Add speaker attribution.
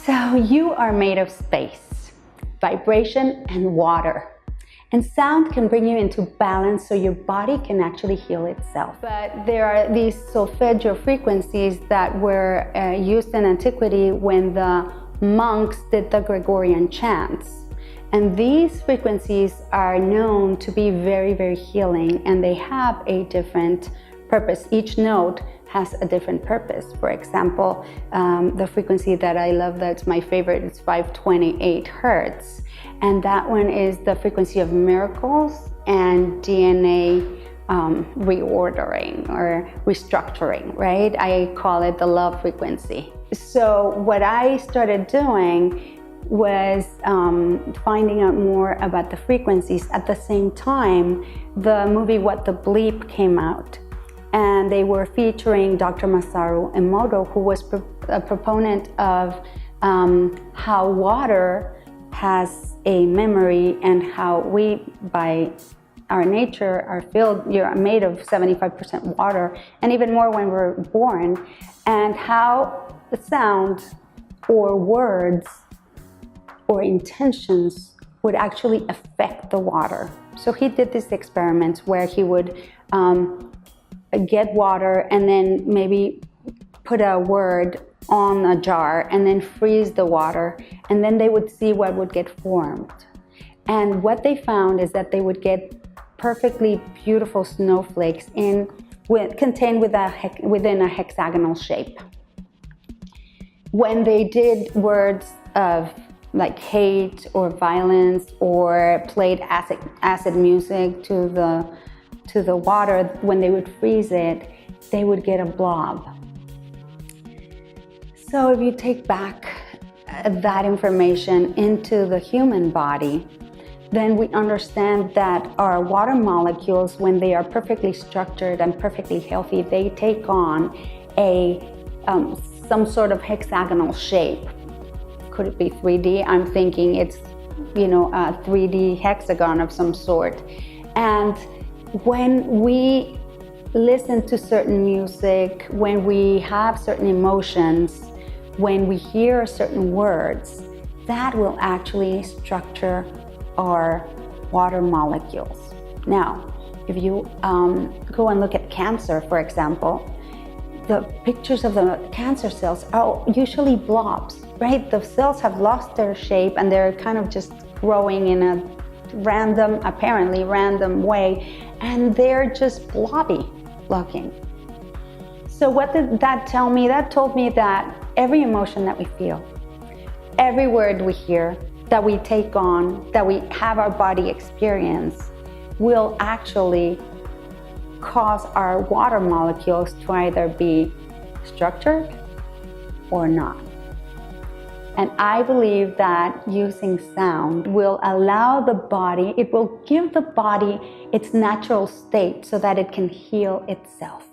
Speaker 1: So you are made of space, vibration, and water. And sound can bring you into balance so your body can actually heal itself. But there are these solfeggio frequencies that were used in antiquity when the monks did the Gregorian chants. And these frequencies are known to be very, very healing, and they have a different purpose. Each note has a different purpose. For example, the frequency that I love, that's my favorite, is 528 hertz. And that one is the frequency of miracles and DNA reordering or restructuring, right? I call it the love frequency. So what I started doing was finding out more about the frequencies. At the same time, the movie What the Bleep came out, and they were featuring Dr. Masaru Emoto, who was a proponent of how water has a memory and how we, by our nature, are filled, you're made of 75% water, and even more when we're born, and how the sound or words or intentions would actually affect the water. So he did these experiments where he would get water and then maybe put a word on a jar and then freeze the water, and then they would see what would get formed. And what they found is that they would get perfectly beautiful snowflakes contained within a hexagonal shape. When they did words of like hate or violence, or played acid music to the water, when they would freeze it, they would get a blob. So if you take back that information into the human body, then we understand that our water molecules, when they are perfectly structured and perfectly healthy, they take on some sort of hexagonal shape. Could it be 3D? I'm thinking it's, a 3D hexagon of some sort. And when we listen to certain music, when we have certain emotions, when we hear certain words, that will actually structure our water molecules. Now, if you go and look at cancer, for example, the pictures of the cancer cells are usually blobs, right? The cells have lost their shape and they're kind of just growing in a apparently random way, and they're just blobby looking. So what did that tell me? That told me that every emotion that we feel, every word we hear, that we take on, that we have our body experience, will actually cause our water molecules to either be structured or not. And I believe that using sound will allow the body, it will give the body its natural state so that it can heal itself.